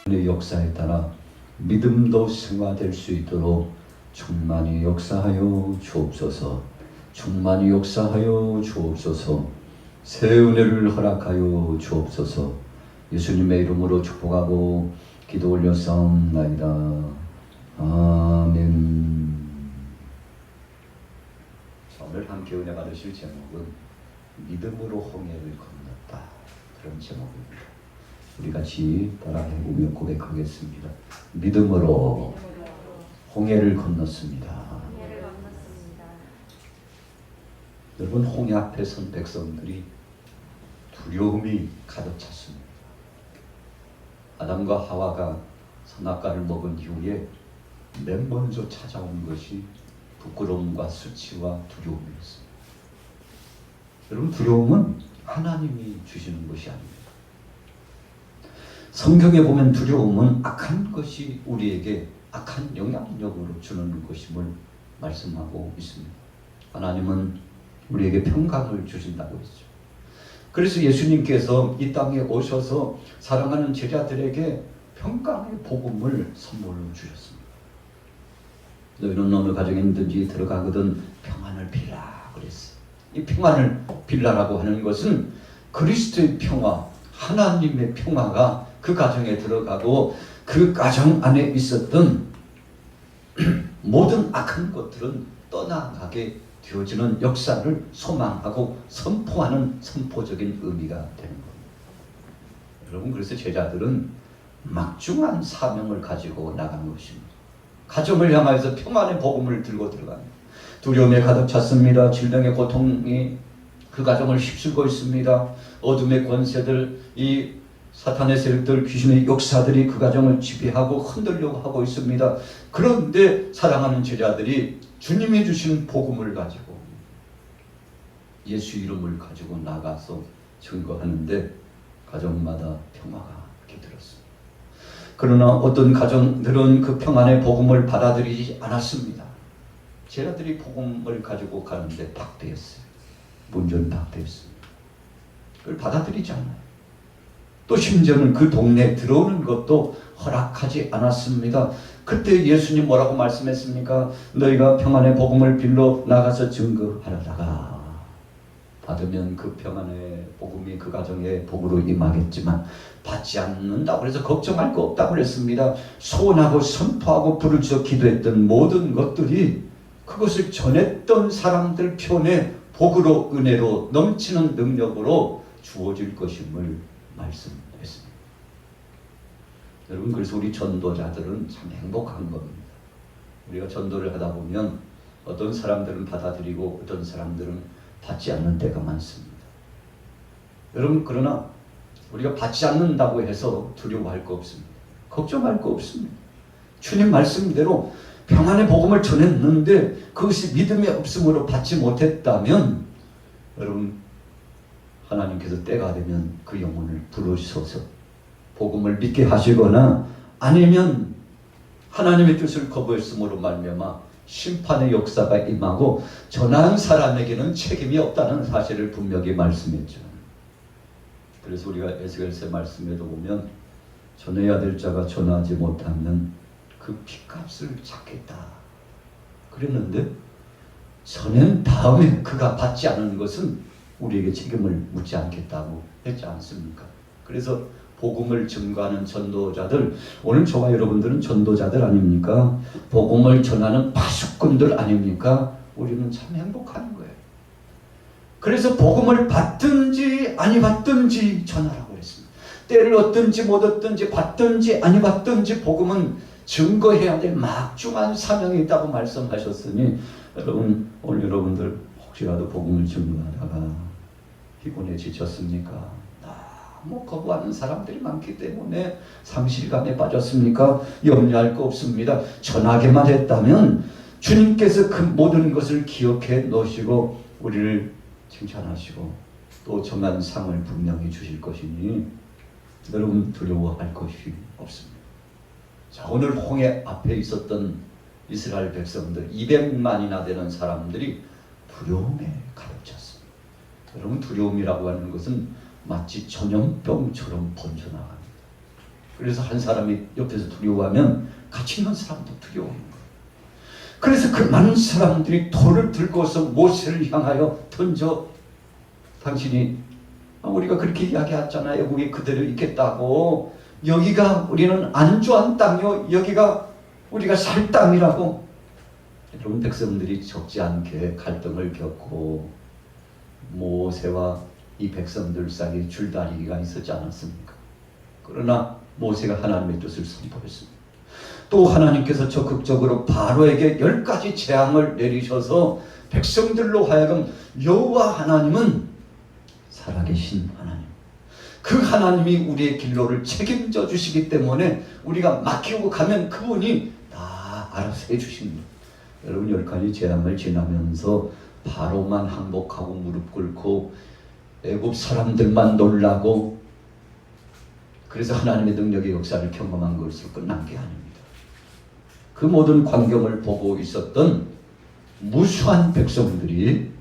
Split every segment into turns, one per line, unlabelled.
의 역사에 따라 믿음도 승화될 수 있도록 충만히 역사하여 주옵소서. 충만히 역사하여 주옵소서. 새 은혜를 허락하여 주옵소서. 예수님의 이름으로 축복하고 기도 올려싸움나이다. 아멘. 오늘 함께 은혜 받으실 제목은 믿음으로 홍해를 건넜다, 그런 제목입니다. 우리 같이 따라해보며 고백하겠습니다. 믿음으로 홍해를 건넜습니다. 여러분, 홍해 앞에 선 백성들이 두려움이 가득 찼습니다. 아담과 하와가 선악과를 먹은 이후에 맨 먼저 찾아온 것이 부끄러움과 수치와 두려움이었습니다. 여러분, 두려움은 하나님이 주시는 것이 아닙니다. 성경에 보면 두려움은 악한 것이 우리에게 악한 영향력으로 주는 것임을 말씀하고 있습니다. 하나님은 우리에게 평강을 주신다고 했죠. 그래서 예수님께서 이 땅에 오셔서 사랑하는 제자들에게 평강의 복음을 선물로 주셨습니다. 너희는 어느 가정에 있든지 들어가거든 평안을 빌라 그랬어요. 이 평안을 빌라라고 하는 것은 그리스도의 평화, 하나님의 평화가 그 가정에 들어가고 그 가정 안에 있었던 모든 악한 것들은 떠나가게 되어지는 역사를 소망하고 선포하는 선포적인 의미가 되는 겁니다. 여러분, 그래서 제자들은 막중한 사명을 가지고 나간 것입니다. 가정을 향해서 평안의 복음을 들고 들어갑니다. 두려움에 가득 찼습니다. 질병의 고통이 그 가정을 휩쓸고 있습니다. 어둠의 권세들, 이 사탄의 세력들, 귀신의 역사들이 그 가정을 지배하고 흔들려고 하고 있습니다. 그런데 사랑하는 제자들이 주님이 주신 복음을 가지고, 예수 이름을 가지고 나가서 증거하는데 가정마다 평화가 깃들었습니다. 그러나 어떤 가정들은 그 평안의 복음을 받아들이지 않았습니다. 제자들이 복음을 가지고 가는데 박대했어요. 문전 박대했습니다. 그걸 받아들이지 않아요. 또 심지어는 그 동네에 들어오는 것도 허락하지 않았습니다. 그때 예수님 뭐라고 말씀했습니까? 너희가 평안의 복음을 빌러 나가서 증거하려다가 받으면 그 평안의 복음이 그 가정의 복으로 임하겠지만 받지 않는다고 그래서 걱정할 거 없다고 그랬습니다. 소원하고 선포하고 불을 지어 기도했던 모든 것들이 그것을 전했던 사람들 편에 복으로 은혜로 넘치는 능력으로 주어질 것임을 말씀했습니다. 여러분, 그래서 우리 전도자들은 참 행복한 겁니다. 우리가 전도를 하다 보면 어떤 사람들은 받아들이고 어떤 사람들은 받지 않는 때가 많습니다. 여러분, 그러나 우리가 받지 않는다고 해서 두려워할 거 없습니다. 걱정할 거 없습니다. 주님 말씀대로 평안의 복음을 전했는데 그것이 믿음이 없음으로 받지 못했다면, 여러분, 하나님께서 때가 되면 그 영혼을 부르셔서 복음을 믿게 하시거나 아니면 하나님의 뜻을 거부했음으로 말미암아 심판의 역사가 임하고 전한 사람에게는 책임이 없다는 사실을 분명히 말씀했죠. 그래서 우리가 에스겔서 말씀에도 보면 전해야 될 자가 전하지 못하면 그 핏값을 찾겠다 그랬는데, 전한 다음에 그가 받지 않은 것은 우리에게 책임을 묻지 않겠다고 했지 않습니까? 그래서 복음을 증거하는 전도자들, 오늘 저와 여러분들은 전도자들 아닙니까? 복음을 전하는 파수꾼들 아닙니까? 우리는 참 행복한 거예요. 그래서 복음을 받든지 아니 받든지 전하라고 했습니다. 때를 얻든지 못 얻든지 받든지 아니 받든지 복음은 증거해야 될 막중한 사명이 있다고 말씀하셨으니, 여러분, 오늘 여러분들 혹시라도 복음을 증거하다가 피곤해 지쳤습니까? 너무 거부하는 사람들이 많기 때문에 상실감에 빠졌습니까? 염려할 거 없습니다. 전하게만 했다면 주님께서 그 모든 것을 기억해 놓으시고 우리를 칭찬하시고 또 정한 상을 분명히 주실 것이니 여러분 두려워할 것이 없습니다. 자, 오늘 홍해 앞에 있었던 이스라엘 백성들 200만이나 되는 사람들이 두려움에 가득 찼습니다. 여러분, 두려움이라고 하는 것은 마치 전염병처럼 번져나갑니다. 그래서 한 사람이 옆에서 두려워하면 같이 있는 사람도 두려워하는 거예요. 그래서 그 많은 사람들이 돌을 들고서 모세를 향하여 던져, 당신이 우리가 그렇게 이야기했잖아요. 애국이 그대로 있겠다고. 여기가 우리는 안주한 땅이요, 여기가 우리가 살 땅이라고. 여러분, 백성들이 적지 않게 갈등을 겪고 모세와 이 백성들 사이에 줄다리기가 있었지 않았습니까? 그러나 모세가 하나님의 뜻을 선포했습니다. 또 하나님께서 적극적으로 바로에게 10가지 재앙을 내리셔서 백성들로 하여금 여호와 하나님은 살아계신 하나님, 그 하나님이 우리의 길로를 책임져 주시기 때문에 우리가 맡기고 가면 그분이 다 알아서 해주십니다. 여러분, 10가지 재앙을 지나면서 바로만 항복하고 무릎 꿇고 애굽 사람들만 놀라고 그래서 하나님의 능력의 역사를 경험한 것으로 끝난 게 아닙니다. 그 모든 광경을 보고 있었던 무수한 백성들이,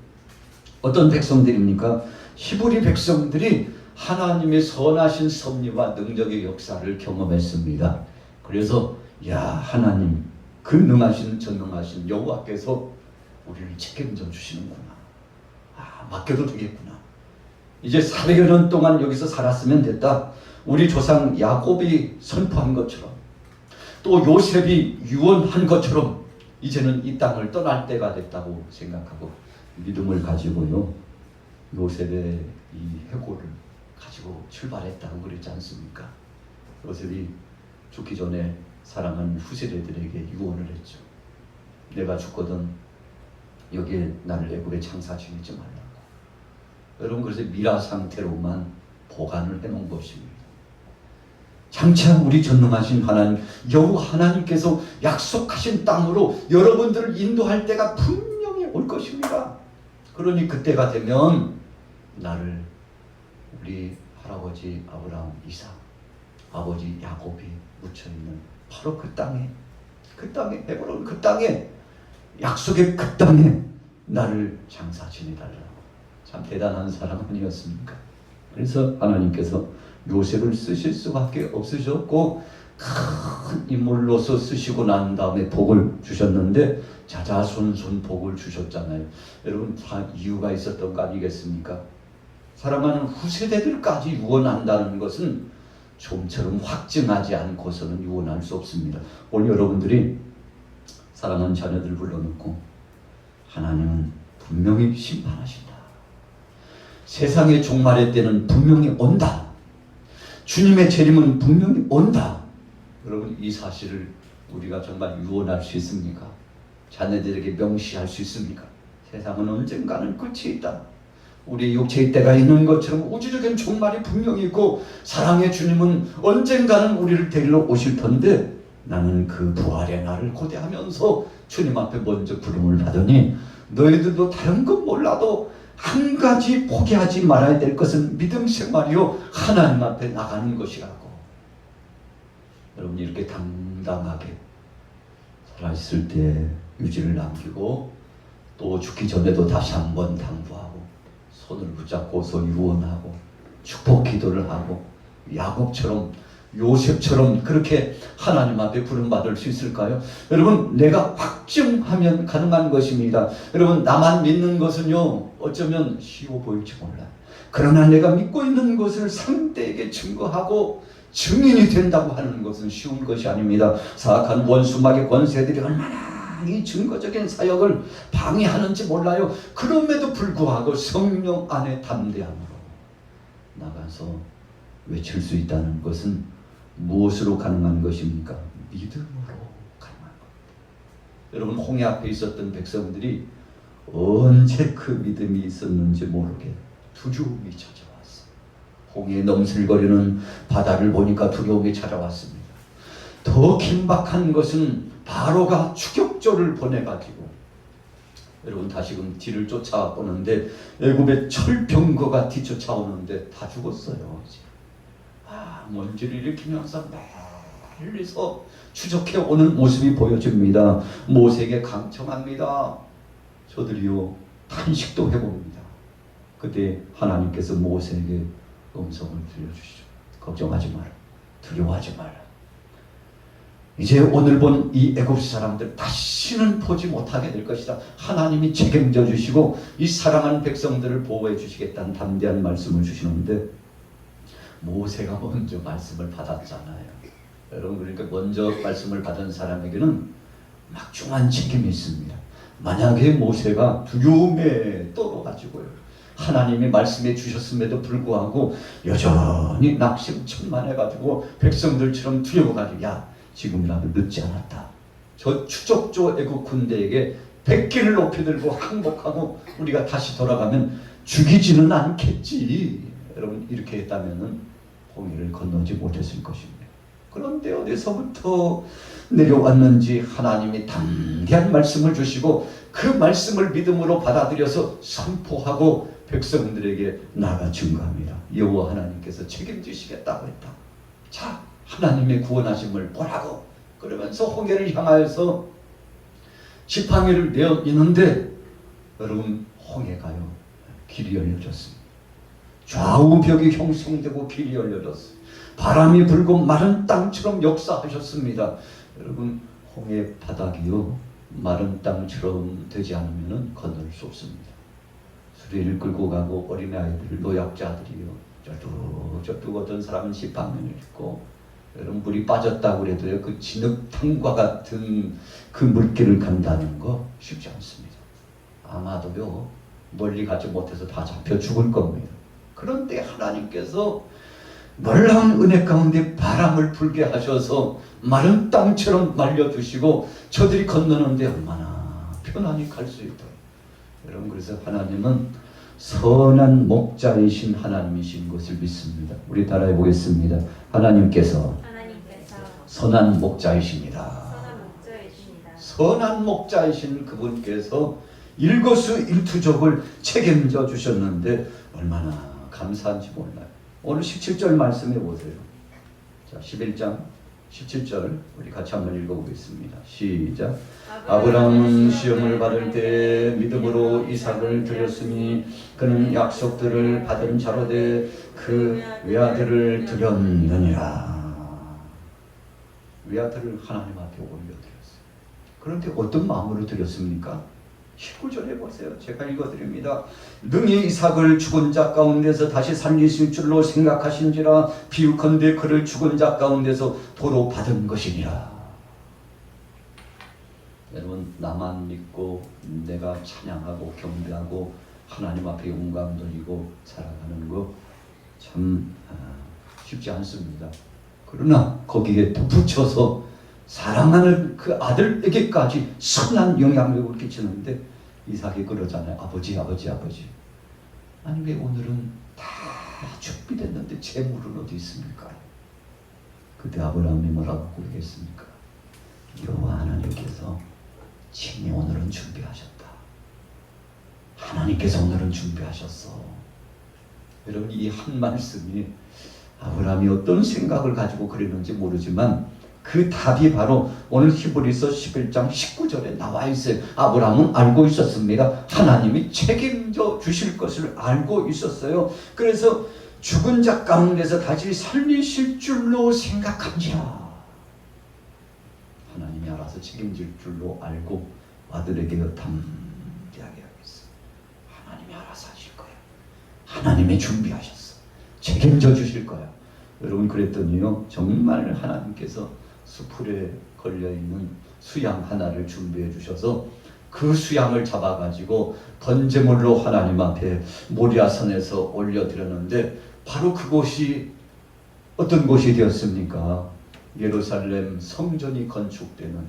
어떤 백성들입니까? 히브리 백성들이 하나님의 선하신 섭리와 능력의 역사를 경험했습니다. 그래서 야, 하나님, 그 능하신 전능하신 여호와께서 우리를 책임져 주시는구나. 맡겨도 되겠구나. 이제 400여 년 동안 여기서 살았으면 됐다. 우리 조상 야곱이 선포한 것처럼, 또 요셉이 유언한 것처럼 이제는 이 땅을 떠날 때가 됐다고 생각하고 믿음을 가지고요, 요셉의 이 해골을 가지고 출발했다고 그랬지 않습니까? 요셉이 죽기 전에 사랑하는 후세대들에게 유언을 했죠. 내가 죽거든 여기에 나를 애굽에 장사 지내지 말라고. 여러분, 그래서 미라 상태로만 보관을 해놓은 것입니다. 장차 우리 전능하신 하나님, 여호와 하나님께서 약속하신 땅으로 여러분들을 인도할 때가 분명히 올 것입니다. 그러니 그때가 되면 나를 우리 할아버지 아브라함, 이삭, 아버지 야곱이 묻혀있는 바로 그 땅에, 헤브론 그 땅에, 약속의 그 땅에 나를 장사 지내달라고. 참 대단한 사람 아니었습니까? 그래서 하나님께서 요셉을 쓰실 수밖에 없으셨고 큰 인물로서 쓰시고 난 다음에 복을 주셨는데 자자손손 복을 주셨잖아요. 여러분, 다 이유가 있었던 거 아니겠습니까? 사랑하는 후세대들까지 유언한다는 것은 좀처럼 확증하지 않고서는 유언할 수 없습니다. 오늘 여러분들이 사랑하는 자녀들 불러놓고 하나님은 분명히 심판하신다. 세상의 종말의 때는 분명히 온다. 주님의 재림은 분명히 온다. 여러분, 이 사실을 우리가 정말 유언할 수 있습니까? 자녀들에게 명시할 수 있습니까? 세상은 언젠가는 끝이 있다. 우리의 육체의 때가 있는 것처럼 우주적인 종말이 분명히 있고 사랑의 주님은 언젠가는 우리를 데리러 오실 텐데 나는 그 부활의 날을 고대하면서 주님 앞에 먼저 부름을 받으니 너희들도 다른 건 몰라도 한 가지 포기하지 말아야 될 것은 믿음 생활이요, 하나님 앞에 나가는 것이라고. 여러분, 이렇게 당당하게 살아있을 때 유지를 남기고 또 죽기 전에도 다시 한번 당부하고 손을 붙잡고서 유언하고 축복 기도를 하고 야곱처럼 요셉처럼 그렇게 하나님 앞에 부름받을 수 있을까요? 여러분, 내가 확증하면 가능한 것입니다. 여러분, 나만 믿는 것은요, 어쩌면 쉬워 보일지 몰라. 그러나 내가 믿고 있는 것을 상대에게 증거하고 증인이 된다고 하는 것은 쉬운 것이 아닙니다. 사악한 원수막의 권세들이 얼마나 이 증거적인 사역을 방해하는지 몰라요. 그럼에도 불구하고 성령 안에 담대함으로 나가서 외칠 수 있다는 것은 무엇으로 가능한 것입니까? 믿음으로 가능한 겁니다. 여러분, 홍해 앞에 있었던 백성들이 언제 그 믿음이 있었는지 모르게 두려움이 찾아왔어요. 홍해에 넘실거리는 바다를 보니까 두려움이 찾아왔습니다. 더 긴박한 것은 바로가 추격조를 보내가지고, 여러분 다시금 뒤를 쫓아오는데 애굽의 철병거가 뒤쫓아오는데 다 죽었어요. 먼지를 일으키면서 멀리서 추적해 오는 모습이 보여집니다. 모세에게 강청합니다. 저들이요, 탄식도 해봅니다. 그때 하나님께서 모세에게 음성을 들려주시죠. 걱정하지 마라. 두려워하지 마라. 이제 오늘 본 이 애굽 사람들 다시는 보지 못하게 될 것이다. 하나님이 책임져 주시고 이 사랑하는 백성들을 보호해 주시겠다는 담대한 말씀을 주시는데, 모세가 먼저 말씀을 받았잖아요. 여러분, 그러니까 먼저 말씀을 받은 사람에게는 막중한 책임이 있습니다. 만약에 모세가 두려움에 떨어가지고요, 하나님이 말씀해 주셨음에도 불구하고 여전히 낙심천만해가지고 백성들처럼 두려워가지고, 야, 지금이라도 늦지 않았다, 저 추적조 애국 군대에게 백기를 높이 들고 항복하고 우리가 다시 돌아가면 죽이지는 않겠지, 여러분, 이렇게 했다면은 홍해를 건너지 못했을 것입니다. 그런데 어디서부터 내려왔는지 하나님이 담대한 말씀을 주시고 그 말씀을 믿음으로 받아들여서 선포하고 백성들에게 나아가 증거합니다. 여호와 하나님께서 책임지시겠다고 했다. 자, 하나님의 구원하심을 보라고. 그러면서 홍해를 향하여서 지팡이를 내어 있는데, 여러분, 홍해가요, 길이 열려졌습니다. 좌우 벽이 형성되고 길이 열려졌어요. 바람이 불고 마른 땅처럼 역사하셨습니다. 여러분, 홍해 바닥이요, 마른 땅처럼 되지 않으면 건널 수 없습니다. 수레를 끌고 가고 어린아이들, 노약자들이요, 저뚝 어떤 사람은 지팡이를 입고, 여러분, 물이 빠졌다고 해도요, 그 진흙탕과 같은 그 물길을 간다는 거 쉽지 않습니다. 아마도요, 멀리 가지 못해서 다 잡혀 죽을 겁니다. 그런데 하나님께서 놀라운 은혜 가운데 바람을 불게 하셔서 마른 땅처럼 말려주시고 저들이 건너는데 얼마나 편안히 갈 수 있도록. 여러분, 그래서 하나님은 선한 목자이신 하나님이신 것을 믿습니다. 우리 따라해 보겠습니다. 하나님께서 선한 목자이십니다. 선한 목자이신 그분께서 일거수일투족을 책임져 주셨는데 얼마나 감사한지 몰라요. 오늘 17절 말씀해 보세요. 자, 11장 17절 우리 같이 한번 읽어보겠습니다. 시작. 아브라함은 시험을 받을 때 믿음으로 이삭을 드렸으니 그는 약속들을 받은 자로되 그 외아들을 드렸느니라. 외아들을 하나님 앞에 올려드렸어요. 그런데 어떤 마음으로 드렸습니까? 19절에 보세요. 제가 읽어드립니다. 능히 이삭을 죽은 자 가운데서 다시 살리실 줄로 생각하신지라 비유컨대 그를 죽은 자 가운데서 도로 받은 것이니라. 여러분, 나만 믿고 내가 찬양하고 경배하고 하나님 앞에 영광 돌리고 살아가는 거 참 쉽지 않습니다. 그러나 거기에 덧붙여서 사랑하는 그 아들에게까지 선한 영향력을 끼치는데, 이삭이 그러잖아요. 아버지. 아니, 왜 오늘은 다 준비됐는데 재물은 어디 있습니까? 그때 아브라함이 뭐라고 고백했습니까? 여호와 하나님께서 친히 오늘은 준비하셨다. 하나님께서 오늘은 준비하셨어. 여러분, 이 한 말씀이 아브라함이 어떤 생각을 가지고 그랬는지 모르지만 그 답이 바로 오늘 히브리서 11장 19절에 나와 있어요. 아브라함은 알고 있었습니다. 하나님이 책임져 주실 것을 알고 있었어요. 그래서 죽은 자 가운데서 다시 살리실 줄로 생각한지라. 하나님이 알아서 책임질 줄로 알고 아들에게 담대하게 하겠어. 하나님이 알아서 하실 거야. 하나님이 준비하셨어. 책임져 주실 거야. 여러분, 그랬더니요, 정말 하나님께서 수풀에 걸려있는 수양 하나를 준비해 주셔서 그 수양을 잡아가지고 번제물로 하나님 앞에 모리아산에서 올려드렸는데, 바로 그곳이 어떤 곳이 되었습니까? 예루살렘 성전이 건축되는,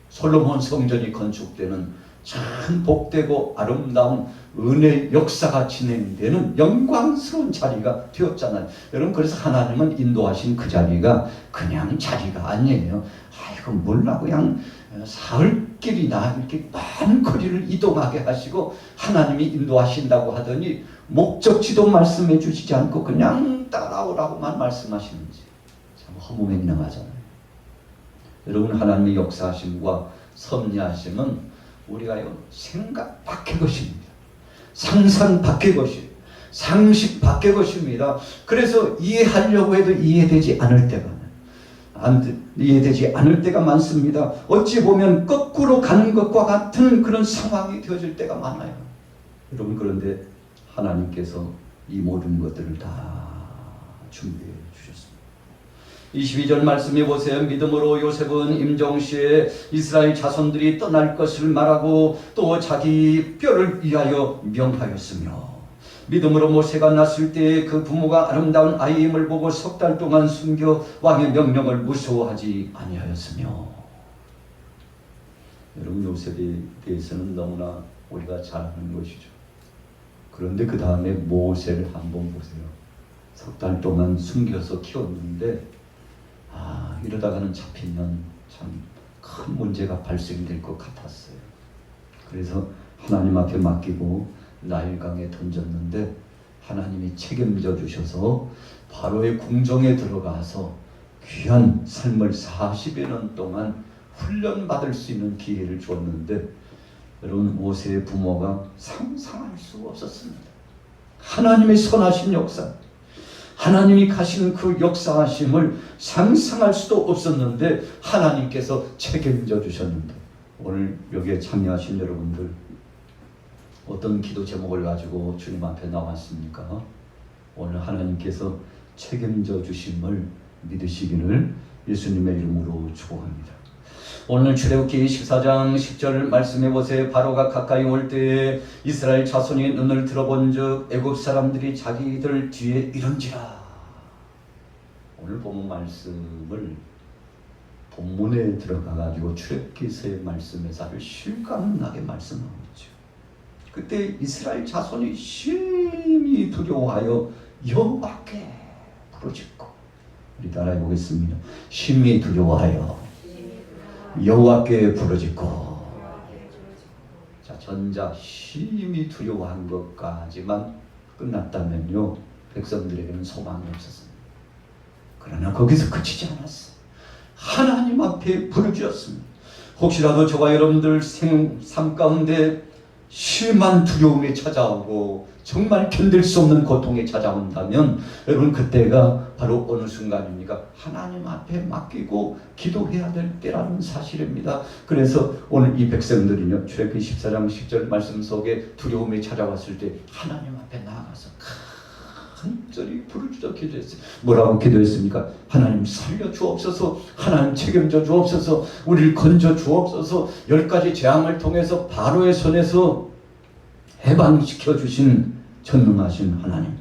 솔로몬 성전이 건축되는 참 복되고 아름다운 은혜의 역사가 진행되는 영광스러운 자리가 되었잖아요. 여러분, 그래서 하나님은 인도하신 그 자리가 그냥 자리가 아니에요. 아이고, 몰라, 그냥 사흘길이나 이렇게 많은 거리를 이동하게 하시고 하나님이 인도하신다고 하더니 목적지도 말씀해 주시지 않고 그냥 따라오라고만 말씀하시는지 참 허무맹랑하잖아요. 여러분, 하나님의 역사하심과 섭리하심은 우리가 생각 밖의 것입니다. 상상 밖의 것이에요. 상식 밖의 것입니다. 그래서 이해하려고 해도 이해되지 않을 때가 이해되지 않을 때가 많습니다. 어찌 보면 거꾸로 가는 것과 같은 그런 상황이 되어질 때가 많아요. 여러분, 그런데 하나님께서 이 모든 것들을 다 준비해 주셨습니다. 22절 말씀해 보세요. 믿음으로 요셉은 임종시에 이스라엘 자손들이 떠날 것을 말하고 또 자기 뼈를 위하여 명하였으며, 믿음으로 모세가 낳았을 때 그 부모가 아름다운 아이임을 보고 3달 동안 숨겨 왕의 명령을 무서워하지 아니하였으며. 여러분, 요셉에 대해서는 너무나 우리가 잘 아는 것이죠. 그런데 그 다음에 모세를 한번 보세요. 3달 동안 숨겨서 키웠는데 이러다가는 잡히면 참 큰 문제가 발생될 것 같았어요. 그래서 하나님 앞에 맡기고 나일강에 던졌는데 하나님이 책임져 주셔서 바로의 궁정에 들어가서 귀한 삶을 40여 년 동안 훈련받을 수 있는 기회를 주었는데, 여러분, 모세의 부모가 상상할 수 없었습니다. 하나님의 선하신 역사, 하나님이 가시는 그 역사하심을 상상할 수도 없었는데 하나님께서 책임져 주셨는데, 오늘 여기에 참여하신 여러분들 어떤 기도 제목을 가지고 주님 앞에 나왔습니까? 오늘 하나님께서 책임져 주심을 믿으시기를 예수님의 이름으로 축복합니다. 오늘 출애굽기 14장 10절 말씀해 보세요. 바로가 가까이 올 때에 이스라엘 자손이 눈을 들어본즉 애굽 사람들이 자기들 뒤에 이른지라. 오늘 본문 말씀을 본문에 들어가 가지고 출애굽기서의 말씀에서 아주 실감나게 말씀하고 있죠. 그때 이스라엘 자손이 심히 두려워하여 여호와께 부르짖고, 우리 따라해 보겠습니다. 심히 두려워하여 여호와께 부르짖고. 자, 전자 심히 두려워한 것까지만 끝났다면요, 백성들에게는 소망이 없었습니다. 그러나 거기서 그치지 않았어요. 하나님 앞에 부르짖었습니다. 혹시라도 저와 여러분들 삶 가운데 심한 두려움이 찾아오고 정말 견딜 수 없는 고통이 찾아온다면, 여러분, 그때가 바로 어느 순간입니까? 하나님 앞에 맡기고 기도해야 될 때라는 사실입니다. 그래서 오늘 이 백성들이요, 출애굽기 14장 10절 말씀 속에 두려움이 찾아왔을 때 하나님 앞에 나아가서 간절히 부르짖어 기도했어요. 뭐라고 기도했습니까? 하나님 살려 주옵소서, 하나님 책임져 주옵소서, 우리를 건져 주옵소서. 10가지 재앙을 통해서 바로의 손에서 해방시켜 주신 전능하신 하나님,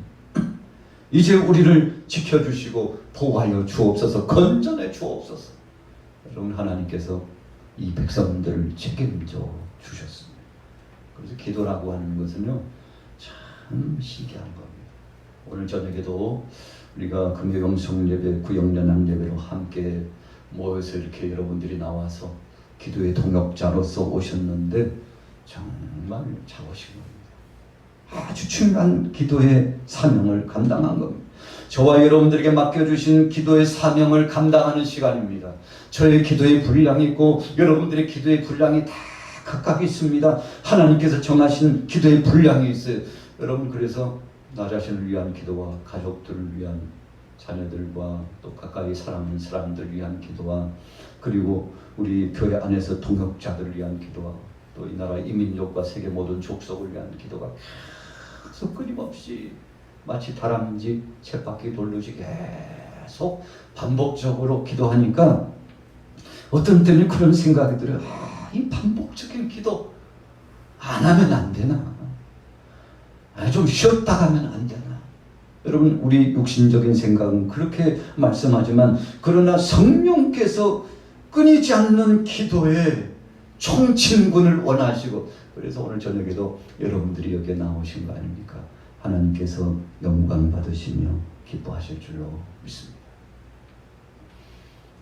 이제 우리를 지켜주시고 보호하여 주옵소서, 건져내 주옵소서. 여러분, 하나님께서 이 백성들을 책임져 주셨습니다. 그래서 기도라고 하는 것은요, 참 신기한 겁니다. 오늘 저녁에도 우리가 금요 영성 예배, 구역연합 예배로 함께 모여서 이렇게 여러분들이 나와서 기도의 동역자로서 오셨는데 정말 잘 오신 겁니다. 아주 중요한 기도의 사명을 감당한 겁니다. 저와 여러분들에게 맡겨주신 기도의 사명을 감당하는 시간입니다. 저의 기도의 분량이 있고 여러분들의 기도의 분량이 다 각각 있습니다. 하나님께서 정하신 기도의 분량이 있어요. 여러분, 그래서 나 자신을 위한 기도와 가족들을 위한, 자녀들과 또 가까이 사랑하는 사람들을 위한 기도와, 그리고 우리 교회 안에서 동역자들을 위한 기도와, 또 이 나라 이민족과 세계 모든 족속을 위한 기도가 계속 끊임없이 마치 다람쥐 쳇바퀴 돌듯이 계속 반복적으로 기도하니까 어떤 때는 그런 생각이 들어요. 이 반복적인 기도 안 하면 안 되나? 좀 쉬었다 가면 안 되나? 여러분, 우리 육신적인 생각은 그렇게 말씀하지만, 그러나 성령께서 끊이지 않는 기도에 총침군을 원하시고, 그래서 오늘 저녁에도 여러분들이 여기에 나오신 거 아닙니까? 하나님께서 영광 받으시며 기뻐하실 줄로 믿습니다.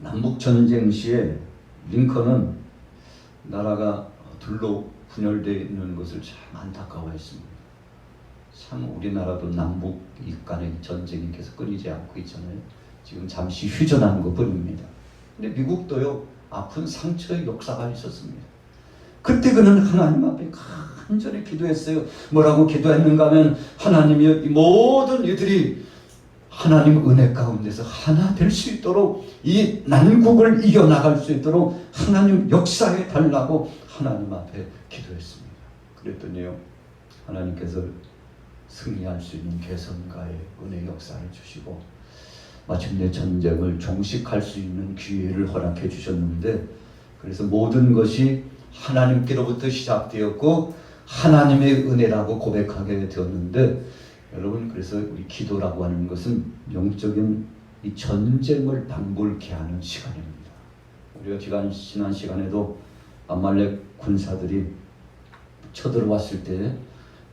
남북전쟁 시에 링컨은 나라가 둘로 분열되어 있는 것을 참 안타까워했습니다. 참 우리나라도 남북 간의 전쟁이 계속 끊이지 않고 있잖아요. 지금 잠시 휴전한 것 뿐입니다. 근데 미국도요, 아픈 상처의 역사가 있었습니다. 그때 그는 하나님 앞에 간절히 기도했어요. 뭐라고 기도했는가 하면 하나님이 이 모든 이들이 하나님 은혜 가운데서 하나 될 수 있도록 이 난국을 이겨나갈 수 있도록 하나님 역사해 달라고 하나님 앞에 기도했습니다. 그랬더니요, 하나님께서 승리할 수 있는 개선가의 은혜 역사를 주시고 마침내 전쟁을 종식할 수 있는 기회를 허락해 주셨는데, 그래서 모든 것이 하나님께로부터 시작되었고 하나님의 은혜라고 고백하게 되었는데, 여러분, 그래서 우리 기도라고 하는 것은 영적인 이 전쟁을 방불케 하는 시간입니다. 우리가 지난 시간에도 아말렉 군사들이 쳐들어왔을 때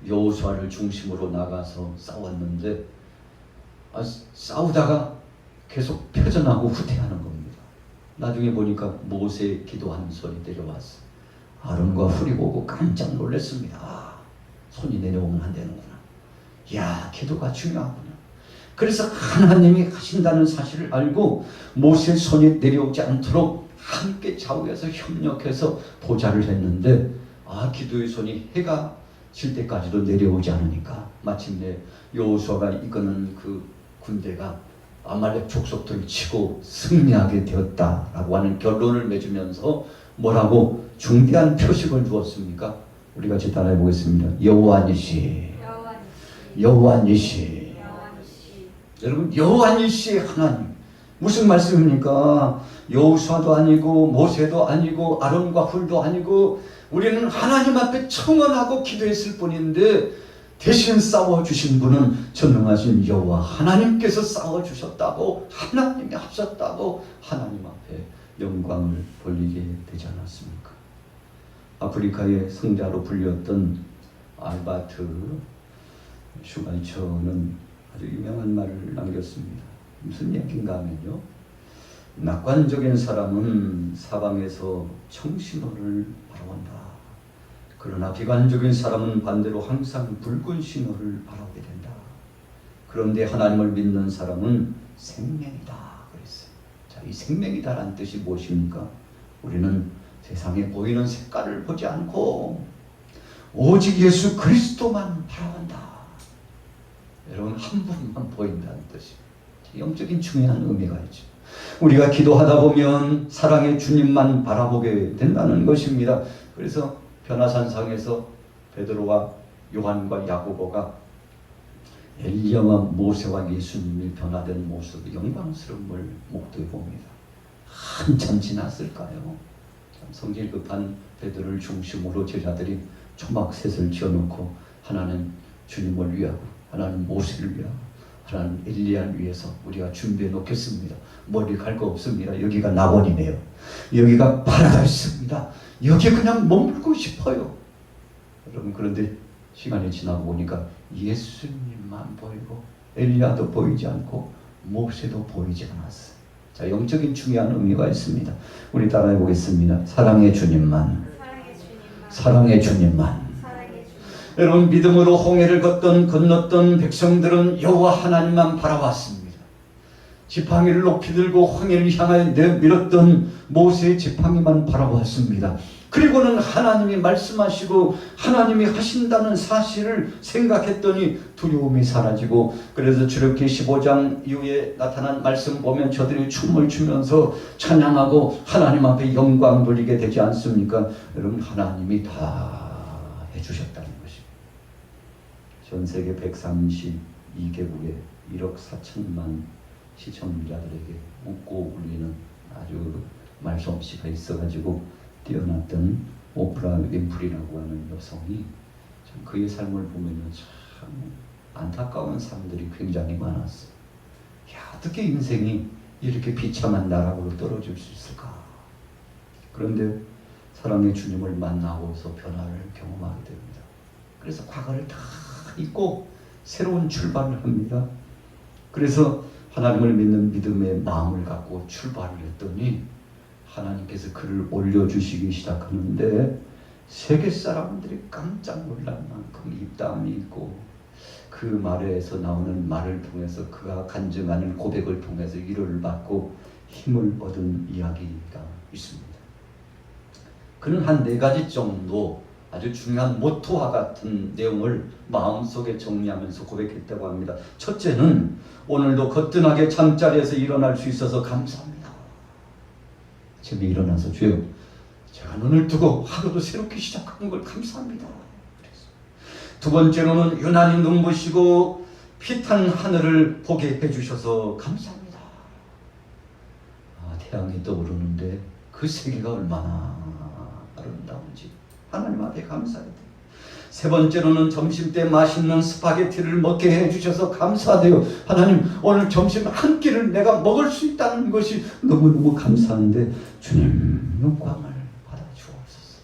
여호수아를 중심으로 나가서 싸웠는데, 싸우다가 계속 패전하고 후퇴하는 겁니다. 나중에 보니까 모세 기도하는 손이 내려왔어. 아론과 훌이 보고 깜짝 놀랐습니다. 손이 내려오면 안 되는구나. 야, 기도가 중요하구나. 그래서 하나님이 하신다는 사실을 알고 모세의 손이 내려오지 않도록 함께 좌우에서 협력해서 보좌를 했는데, 기도의 손이 해가 질 때까지도 내려오지 않으니까 마침내 여호수아가 이끄는 그 군대가 아말렉 족속들을 치고 승리하게 되었다라고 하는 결론을 맺으면서 뭐라고 중대한 표식을 주었습니까? 우리 같이 따라해 보겠습니다. 여호와 니시, 여호와 니시. 여러분, 여호와 니시 하나님. 무슨 말씀입니까? 여호수아도 아니고 모세도 아니고 아론과 훌도 아니고 우리는 하나님 앞에 청원하고 기도했을 뿐인데, 대신 싸워주신 분은 전능하신 여호와 하나님께서 싸워주셨다고, 하나님이 하셨다고 하나님 앞에 영광을 돌리게 되지 않았습니까? 아프리카의 성자로 불렸던 알바트 슈가이처는 아주 유명한 말을 남겼습니다. 무슨 이야기인가 하면요, 낙관적인 사람은 사방에서 청신호를 바라본다. 그러나 비관적인 사람은 반대로 항상 붉은 신호를 바라보게 된다. 그런데 하나님을 믿는 사람은 생명이다 그랬어요. 자, 이 생명이다라는 뜻이 무엇입니까? 우리는 세상에 보이는 색깔을 보지 않고 오직 예수 그리스도만 바라본다. 여러분, 한 분만 보인다는 뜻이 영적인 중요한 의미가 있죠. 우리가 기도하다 보면 사랑의 주님만 바라보게 된다는 것입니다. 그래서 변화산상에서 베드로와 요한과 야고보가 엘리야와 모세와 예수님이 변화된 모습, 영광스러움을 목도해 봅니다. 한참 지났을까요? 성질 급한 베드로를 중심으로 제자들이 초막셋을 지어놓고 하나는 주님을 위하고 하나는 모세를 위하고 하나는 엘리야를 위해서 우리가 준비해 놓겠습니다. 멀리 갈 거 없습니다. 여기가 낙원이네요. 여기가 파라다이스입니다. 여기 그냥 머물고 싶어요. 여러분, 그런데 시간이 지나고 보니까 예수님만 보이고 엘리야도 보이지 않고 모세도 보이지 않았어요. 자, 영적인 중요한 의미가 있습니다. 우리 따라해 보겠습니다. 사랑의 주님만, 사랑의 주님만. 여러분, 믿음으로 홍해를 건넜던 백성들은 여호와 하나님만 바라봤습니다. 지팡이를 높이 들고 홍해를 향하여 내밀었던 모세의 지팡이만 바라봤습니다. 그리고는 하나님이 말씀하시고 하나님이 하신다는 사실을 생각했더니 두려움이 사라지고, 그래서 출애굽기 15장 이후에 나타난 말씀 보면 저들이 춤을 추면서 찬양하고 하나님 앞에 영광 돌리게 되지 않습니까? 여러분, 하나님이 다 해주셨다는 것입니다. 전 세계 132개국에 1억 4천만 시청자들에게 웃고 울리는 아주 말솜씨가 있어가지고 뛰어났던 오프라 윈프리라고 하는 여성이, 참 그의 삶을 보면 참 안타까운 사람들이 굉장히 많았어요. 야, 어떻게 인생이 이렇게 비참한 나락으로 떨어질 수 있을까? 그런데 사랑의 주님을 만나고서 변화를 경험하게 됩니다. 그래서 과거를 다 잊고 새로운 출발을 합니다. 그래서 하나님을 믿는 믿음의 마음을 갖고 출발을 했더니 하나님께서 그를 올려주시기 시작하는데, 세계 사람들이 깜짝 놀랄 만큼 입담이 있고, 그 말에서 나오는 말을 통해서 그가 간증하는 고백을 통해서 위로를 받고 힘을 얻은 이야기가 있습니다. 그는 한 4가지 정도 아주 중요한 모토와 같은 내용을 마음속에 정리하면서 고백했다고 합니다. 첫째는 오늘도 거뜬하게 잠자리에서 일어날 수 있어서 감사합니다. 아침에 일어나서 주여 제가 눈을 뜨고 하루도 새롭게 시작하는 걸 감사합니다. 두 번째로는 유난히 눈부시고 핏한 하늘을 보게 해주셔서 감사합니다. 태양이 떠오르는데 그 세계가 얼마나 아름다운지 하나님 앞에 감사해야 돼요. 세 번째로는 점심때 맛있는 스파게티를 먹게 해주셔서 감사해요. 하나님 오늘 점심 한 끼를 내가 먹을 수 있다는 것이 너무너무 감사한데 주님 영광을 받아 주옵소서.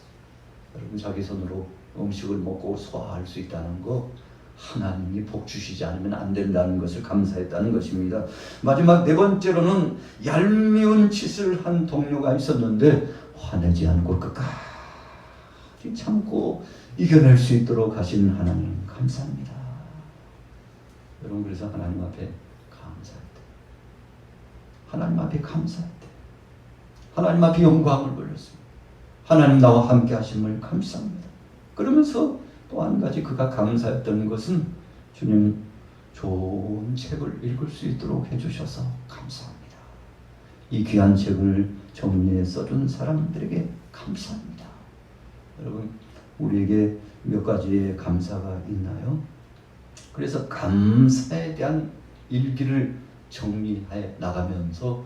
여러분 자기 손으로 음식을 먹고 소화할 수 있다는 거 하나님이 복 주시지 않으면 안 된다는 것을 감사했다는 것입니다. 마지막 4번째로는 얄미운 짓을 한 동료가 있었는데 화내지 않고 끝까지 참고 이겨낼 수 있도록 하신 하나님 감사합니다. 여러분 그래서 하나님 앞에 감사할 때, 하나님 앞에 감사할 때, 하나님 앞에 영광을 돌렸습니다. 하나님 나와 함께 하심을 감사합니다. 그러면서 또 한 가지 그가 감사했던 것은 주님 좋은 책을 읽을 수 있도록 해주셔서 감사합니다. 이 귀한 책을 정리해 써준 사람들에게 감사합니다. 여러분 우리에게 몇 가지의 감사가 있나요? 그래서 감사에 대한 일기를 정리해 나가면서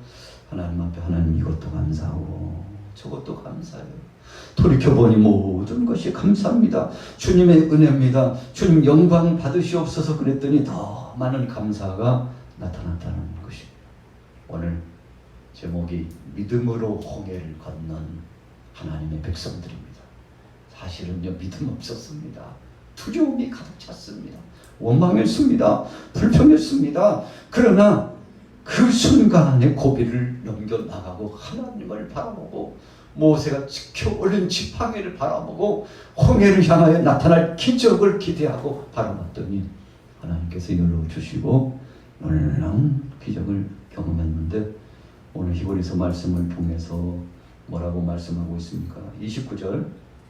하나님 앞에 하나님 이것도 감사하고 저것도 감사해요. 돌이켜보니 모든 것이 감사합니다. 주님의 은혜입니다. 주님 영광 받으시옵소서 그랬더니 더 많은 감사가 나타났다는 것입니다. 오늘 제목이 믿음으로 홍해를 건넌 하나님의 백성들입니다. 사실은요 믿음 없었습니다. 두려움이 가득 찼습니다. 원망했습니다. 불평했습니다. 그러나 그 순간 안에 고비를 넘겨나가고 하나님을 바라보고 모세가 지켜 올린 지팡이를 바라보고 홍해를 향하여 나타날 기적을 기대하고 바라봤더니 하나님께서 열어주시고 놀라운 기적을 경험했는데 오늘 히브리서 말씀을 통해서 뭐라고 말씀하고 있습니까? 29절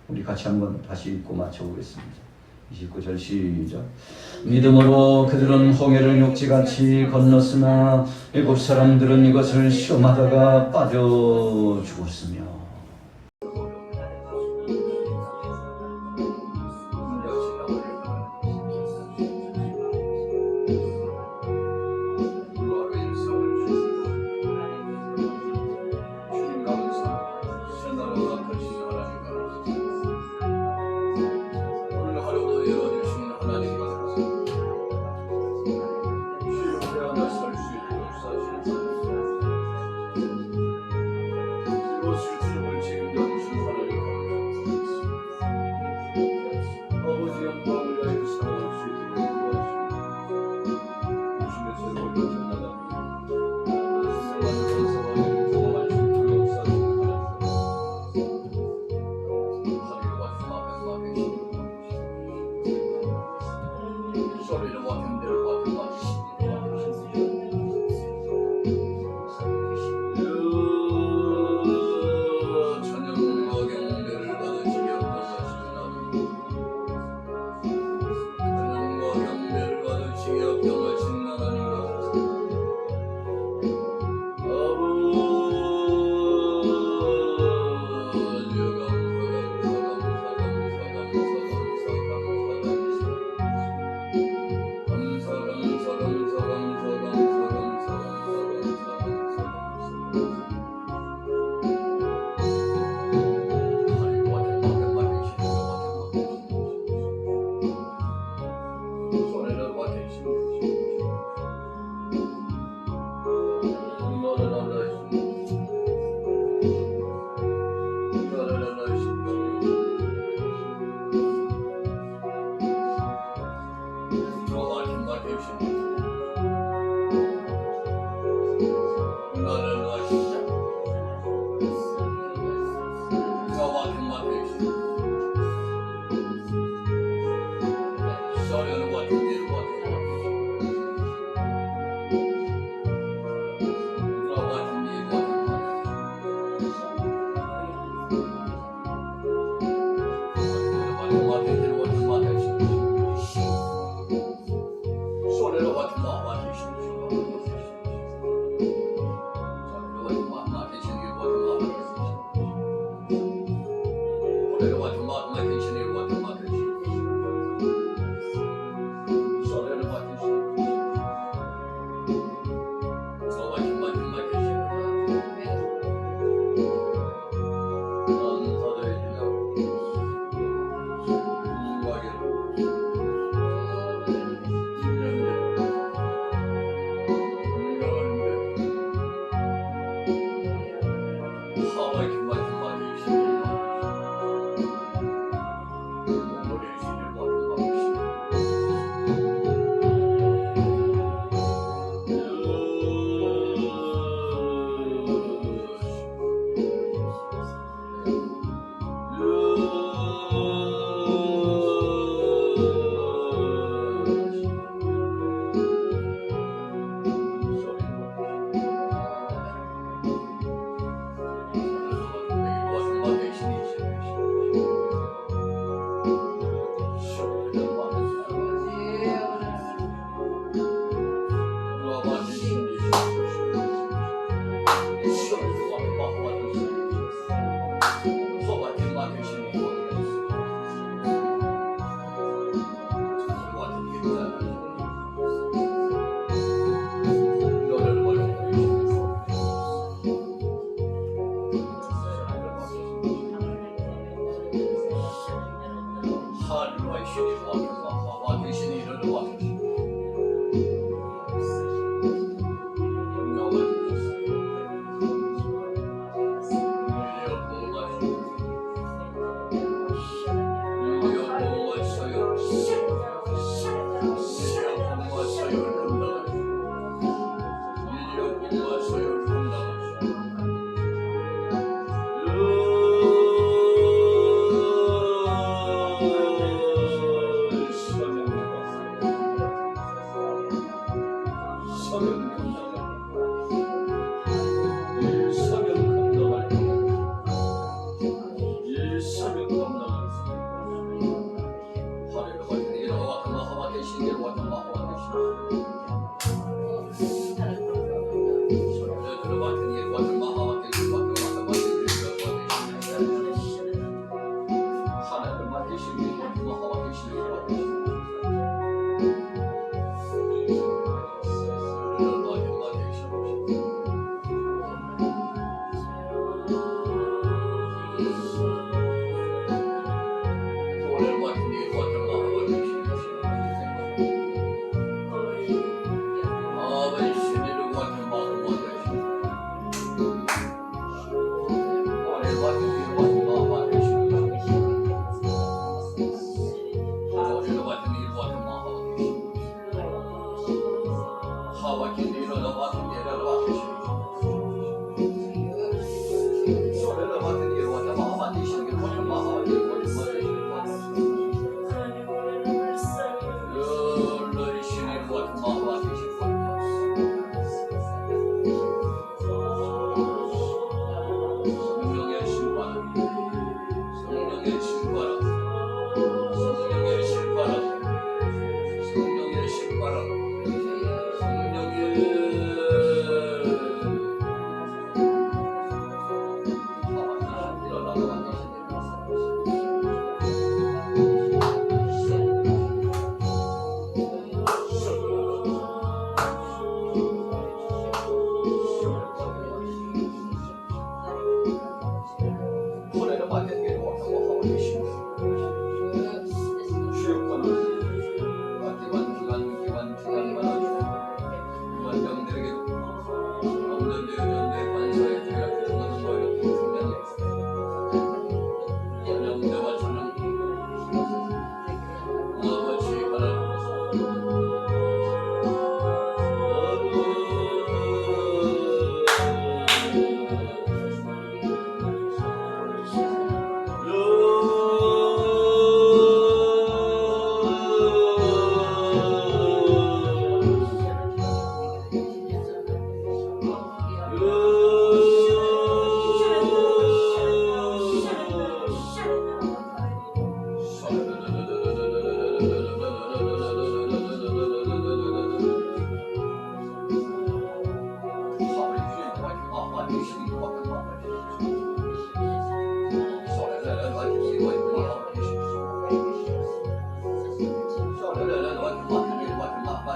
우리 같이 한번 다시 읽고 맞춰보겠습니다. 29절 시작. 믿음으로 그들은 홍해를 육지같이 건넜으나 일곱 사람들은 이것을 시험하다가 빠져 죽었으며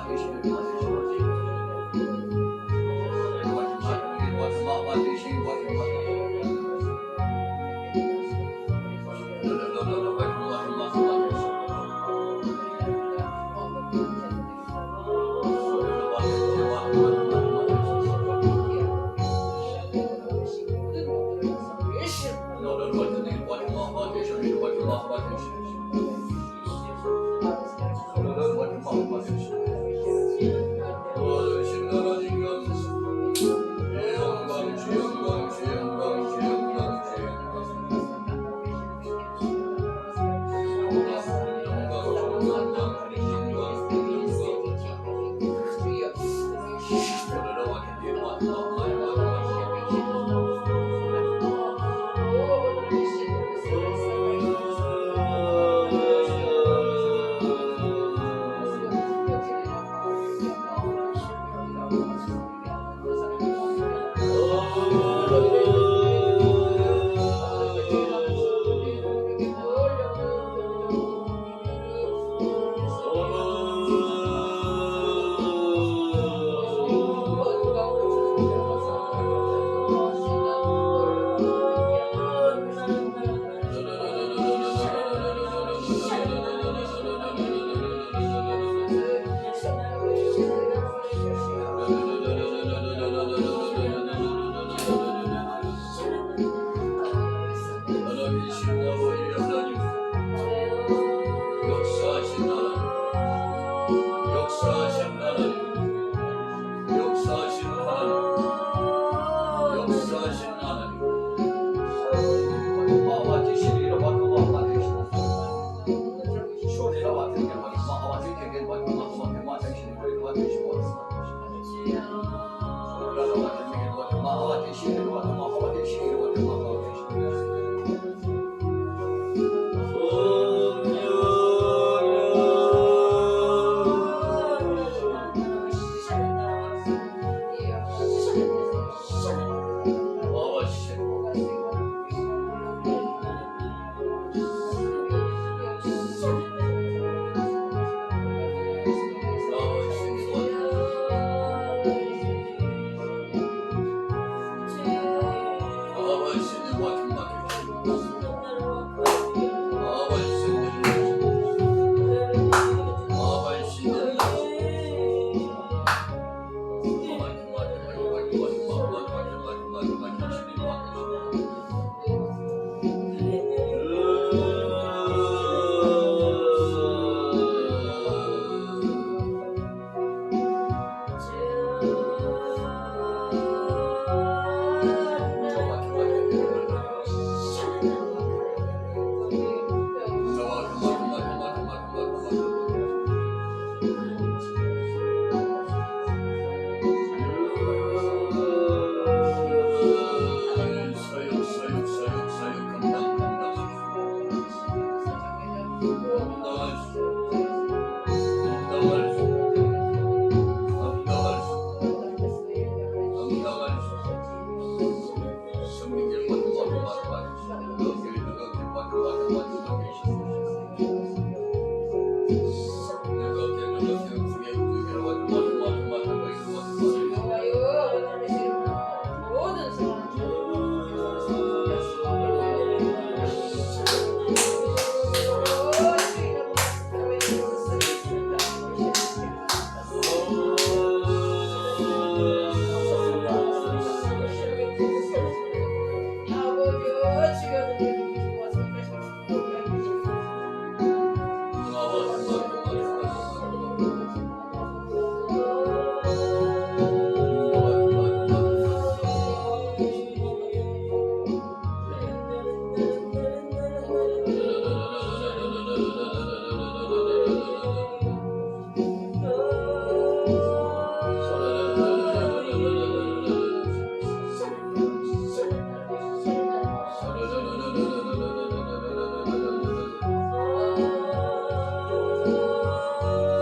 Thank you.